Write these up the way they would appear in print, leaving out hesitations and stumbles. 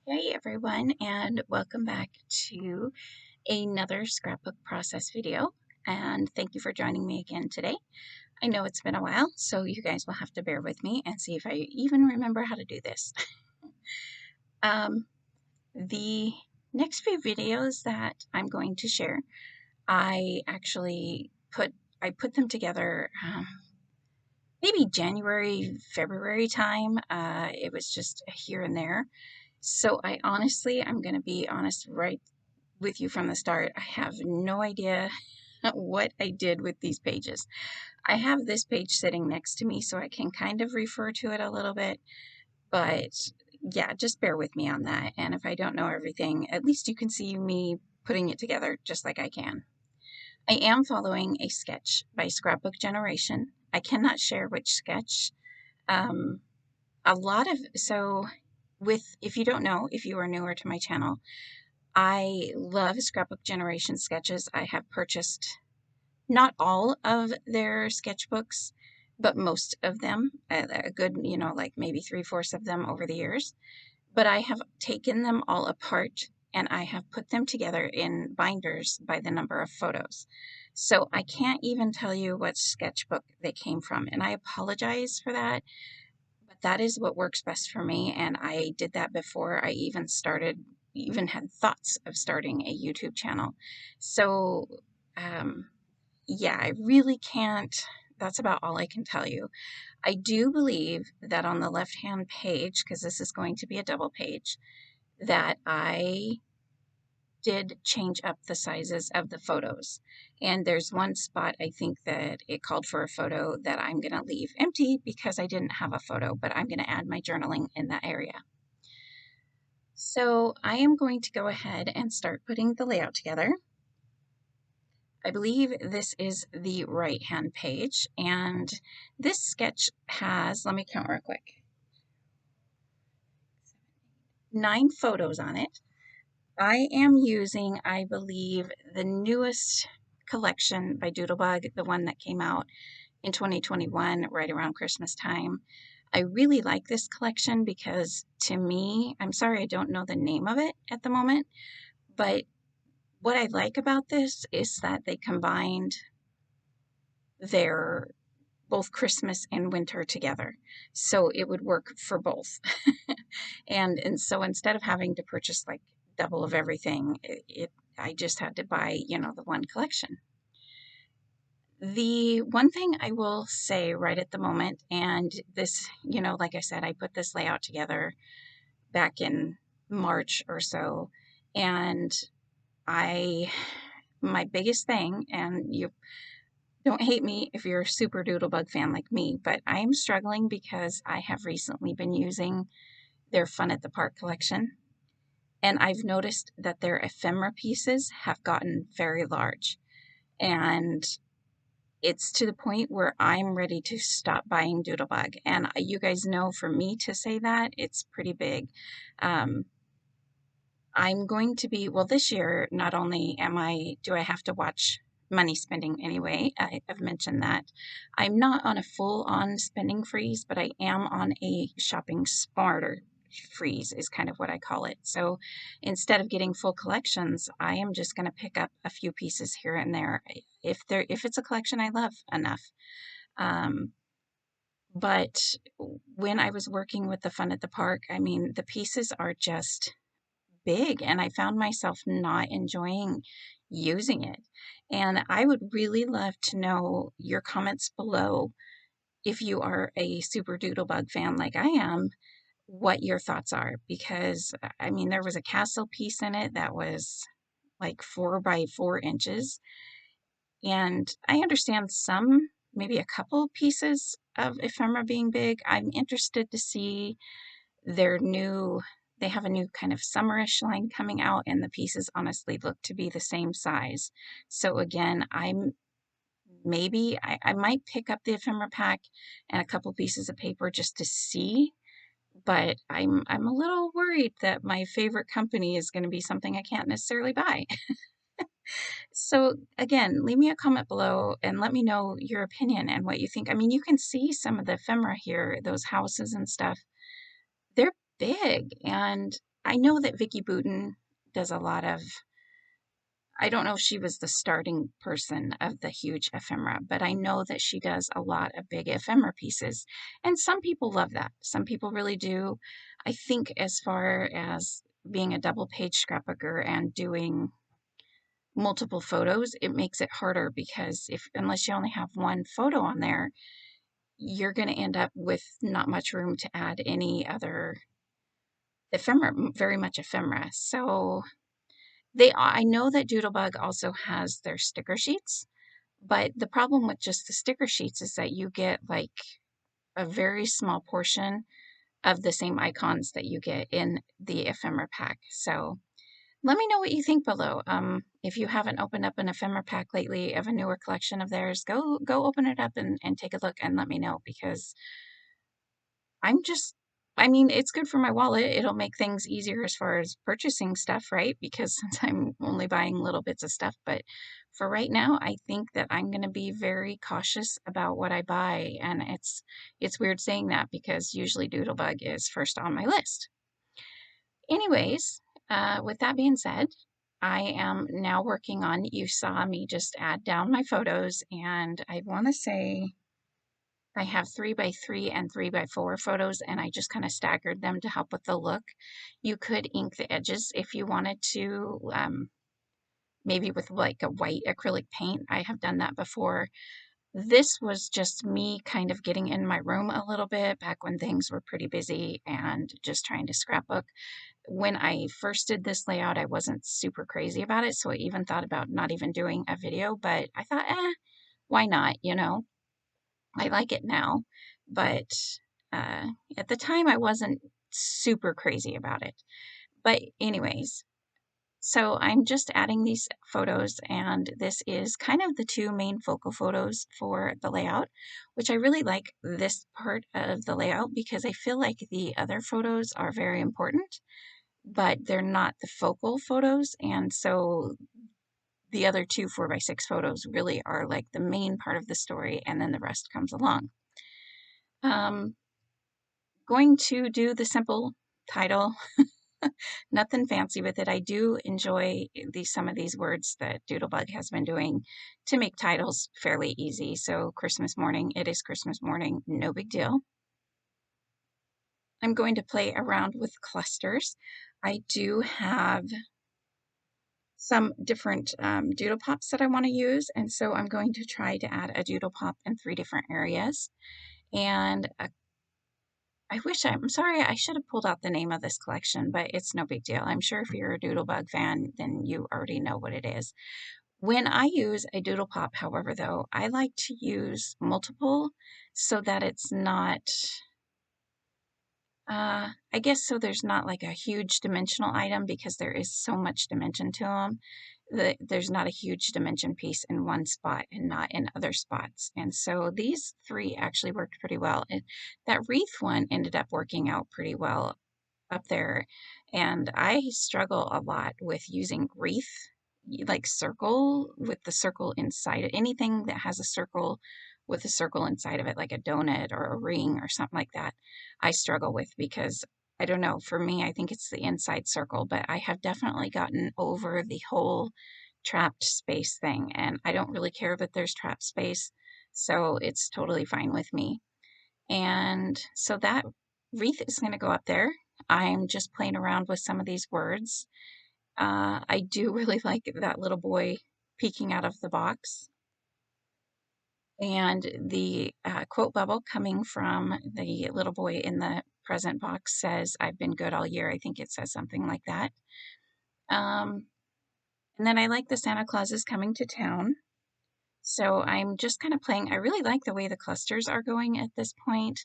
Hey everyone, and welcome back to another scrapbook process video. And thank you for joining me again today. I know it's been a while, so you guys will have to bear with me and see if I even remember how to do this. The next few videos that I'm going to share, I actually put them together maybe January, February time. It was just here and there. So I'm going to be honest right with you from the start. I have no idea what I did with these pages. I have this page sitting next to me so I can kind of refer to it a little bit, but yeah, just bear with me on that. And if I don't know everything, at least you can see me putting it together just like I can. I am following a sketch by Scrapbook Generation. I cannot share which sketch. Um, if you don't know, if you are newer to my channel, I love Scrapbook Generation sketches. I have purchased not all of their sketchbooks, but most of them, a good, like maybe 3/4 of them over the years. But I have taken them all apart and I have put them together in binders by the number of photos. So I can't even tell you what sketchbook they came from, and I apologize for that, but that is what works best for me, and I did that before I even had thoughts of starting a YouTube channel. So, yeah, I really can't, that's about all I can tell you. I do believe that on the left-hand page, because this is going to be a double page, that I did change up the sizes of the photos. And there's one spot I think that it called for a photo that I'm going to leave empty because I didn't have a photo, but I'm going to add my journaling in that area. So I am going to go ahead and start putting the layout together. I believe this is the right-hand page, and this sketch has, let me count real quick, 9 photos on it. I am using, I believe, the newest collection by Doodlebug, the one that came out in 2021, right around Christmas time. I really like this collection because to me, I'm sorry I don't know the name of it at the moment, but what I like about this is that they combined their both Christmas and winter together. So it would work for both. and so instead of having to purchase like double of everything, I just had to buy, the one collection. The one thing I will say right at the moment, and this, like I said, I put this layout together back in March or so, and my biggest thing, and you don't hate me if you're a super Doodlebug fan like me, but I am struggling because I have recently been using their Fun at the Park collection, and I've noticed that their ephemera pieces have gotten very large, and it's to the point where I'm ready to stop buying Doodlebug. And you guys know for me to say that, it's pretty big. I'm going to be, well, this year, not only do I have to watch money spending anyway, I've mentioned that. I'm not on a full-on spending freeze, but I am on a shopping smarter freeze is kind of what I call it. So instead of getting full collections, I am just going to pick up a few pieces here and there if it's a collection I love enough. But when I was working with the Fun at the Park, I mean, the pieces are just big, and I found myself not enjoying using it. And I would really love to know your comments below if you are a super Doodlebug fan like I am, what your thoughts are, because I mean, there was a castle piece in it that was like 4 by 4 inches. And I understand maybe a couple pieces of ephemera being big. I'm interested to see they have a new kind of summerish line coming out, and the pieces honestly look to be the same size. So again, I might pick up the ephemera pack and a couple pieces of paper just to see, but I'm a little worried that my favorite company is going to be something I can't necessarily buy. So again, leave me a comment below and let me know your opinion and what you think. I mean, you can see some of the ephemera here, those houses and stuff. They're big. And I know that Vicky Boutin does a lot of, I don't know if she was the starting person of the huge ephemera, but I know that she does a lot of big ephemera pieces. And some people love that. Some people really do. I think as far as being a double page scrapbooker and doing multiple photos, it makes it harder because unless you only have one photo on there, you're going to end up with not much room to add any other ephemera, very much ephemera. So I know that Doodlebug also has their sticker sheets, but the problem with just the sticker sheets is that you get like a very small portion of the same icons that you get in the ephemera pack. So let me know what you think below. If you haven't opened up an ephemera pack lately of a newer collection of theirs, go open it up and take a look and let me know, because I'm just, I mean, it's good for my wallet. It'll make things easier as far as purchasing stuff, right? Because since I'm only buying little bits of stuff, but for right now, I think that I'm going to be very cautious about what I buy. And it's weird saying that because usually Doodlebug is first on my list. Anyways, with that being said, I am now working on, you saw me just add down my photos, and I want to say I have 3x3 and 3x4 photos, and I just kind of staggered them to help with the look. You could ink the edges if you wanted to, maybe with like a white acrylic paint. I have done that before. This was just me kind of getting in my room a little bit back when things were pretty busy and just trying to scrapbook. When I first did this layout, I wasn't super crazy about it, so I even thought about not even doing a video, but I thought, why not, you know? I like it now, but uh, at the time I wasn't super crazy about it. But anyways, so I'm just adding these photos, and this is kind of the two main focal photos for the layout, which I really like this part of the layout because I feel like the other photos are very important, but they're not the focal photos. And so the other two 4x6 photos really are like the main part of the story, and then the rest comes along. Going to do the simple title, nothing fancy with it. I do enjoy some of these words that Doodlebug has been doing to make titles fairly easy. So Christmas morning, it is Christmas morning, no big deal. I'm going to play around with clusters. I do have some different doodle pops that I want to use, and so I'm going to try to add a doodle pop in 3 different areas. And I'm sorry, I should have pulled out the name of this collection, but it's no big deal. I'm sure if you're a Doodlebug fan, then you already know what it is. When I use a doodle pop, however, though, I like to use multiple so that it's not, I guess so there's not like a huge dimensional item, because there is so much dimension to them. There's not a huge dimension piece in one spot and not in other spots. And so these 3 actually worked pretty well. That wreath one ended up working out pretty well up there. And I struggle a lot with using wreath, like circle with the circle inside it. Anything that has a circle with a circle inside of it, like a donut or a ring or something like that, I struggle with, because I don't know, for me, I think it's the inside circle, but I have definitely gotten over the whole trapped space thing, and I don't really care that there's trapped space, so it's totally fine with me. And so that wreath is going to go up there. I'm just playing around with some of these words. I do really like that little boy peeking out of the box. And the quote bubble coming from the little boy in the present box says, "I've been good all year." I think it says something like that. And then I like the Santa Claus is coming to town. So I'm just kind of playing. I really like the way the clusters are going at this point.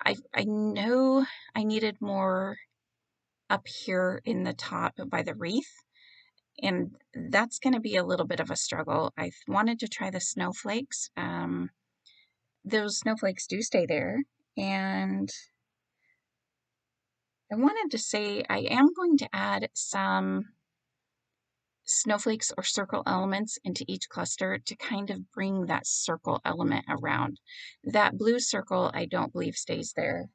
I know I needed more up here in the top by the wreath, and that's going to be a little bit of a struggle. I wanted to try the snowflakes. Those snowflakes do stay there, and I wanted to say I am going to add some snowflakes or circle elements into each cluster to kind of bring that circle element around. That blue circle I don't believe stays there.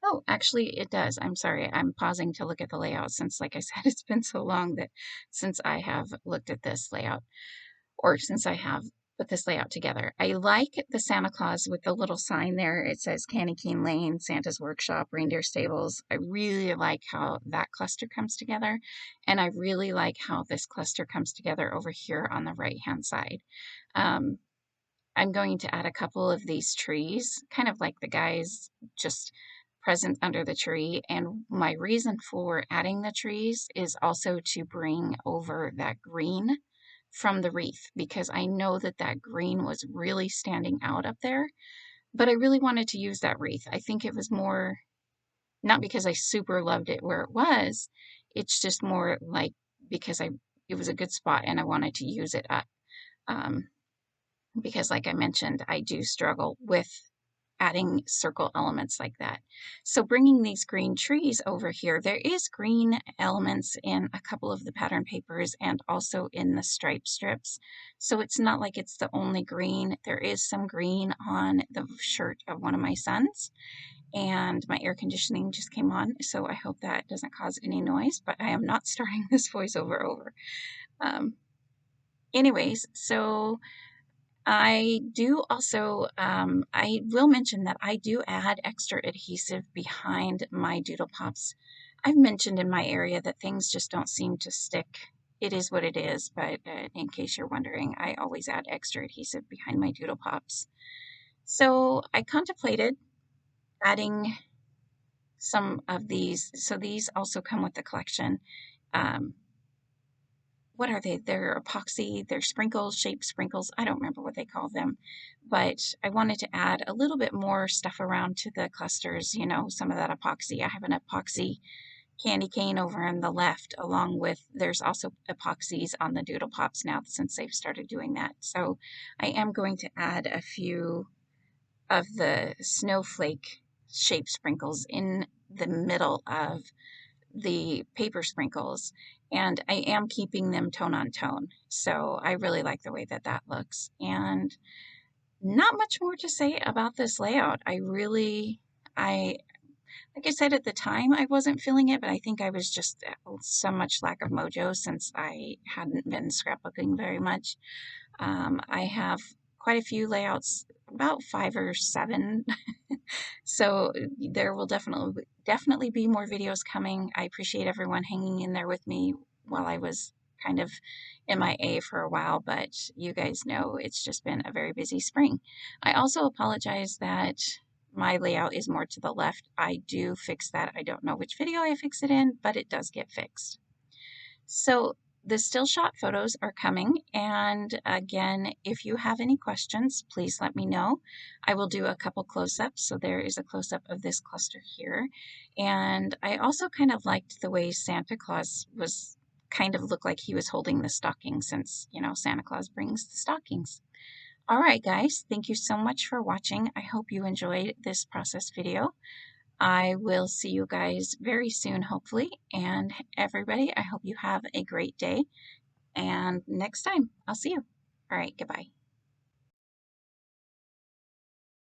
Oh, actually it does. I'm sorry. I'm pausing to look at the layout since, like I said, it's been so long that since I have looked at this layout, or since I have put this layout together. I like the Santa Claus with the little sign there. It says Candy Cane Lane, Santa's Workshop, Reindeer Stables. I really like how that cluster comes together. And I really like how this cluster comes together over here on the right-hand side. Um, I'm going to add a couple of these trees, kind of like the guys just present under the tree. And my reason for adding the trees is also to bring over that green from the wreath, because I know that that green was really standing out up there, but I really wanted to use that wreath. I think it was more, not because I super loved it where it was, it's just more like because it was a good spot and I wanted to use it up. Um, because like I mentioned, I do struggle with adding circle elements like that. So bringing these green trees over here, there is green elements in a couple of the pattern papers and also in the stripe strips. So it's not like it's the only green. There is some green on the shirt of one of my sons, and my air conditioning just came on, so I hope that doesn't cause any noise, but I am not starting this voiceover over. Anyways, so I do also, I will mention that I do add extra adhesive behind my Doodle Pops. I've mentioned in my area that things just don't seem to stick. It is what it is, but in case you're wondering, I always add extra adhesive behind my Doodle Pops. So I contemplated adding some of these. So these also come with the collection. Um, what are they? They're epoxy, they're sprinkles, shaped sprinkles. I don't remember what they call them, but I wanted to add a little bit more stuff around to the clusters, you know, some of that epoxy. I have an epoxy candy cane over on the left, along with, there's also epoxies on the Doodle Pops now since they've started doing that. So I am going to add a few of the snowflake shaped sprinkles in the middle of the paper sprinkles, and I am keeping them tone on tone. So I really like the way that that looks. And not much more to say about this layout. I like I said at the time, I wasn't feeling it, but I think I was just so much lack of mojo since I hadn't been scrapbooking very much. I have quite a few layouts, about 5 or 7. So there will definitely be more videos coming. I appreciate everyone hanging in there with me while I was kind of MIA for a while, but you guys know it's just been a very busy spring. I also apologize that my layout is more to the left. I do fix that. I don't know which video I fix it in, but it does get fixed. So the still shot photos are coming, and again, if you have any questions, please let me know. I will do a couple close-ups. So there is a close-up of this cluster here, and I also kind of liked the way Santa Claus was kind of looked like he was holding the stocking, since, you know, Santa Claus brings the stockings. All right, guys, thank you so much for watching. I hope you enjoyed this process video. I will see you guys very soon, hopefully. And everybody, I hope you have a great day. And next time, I'll see you. All right, goodbye.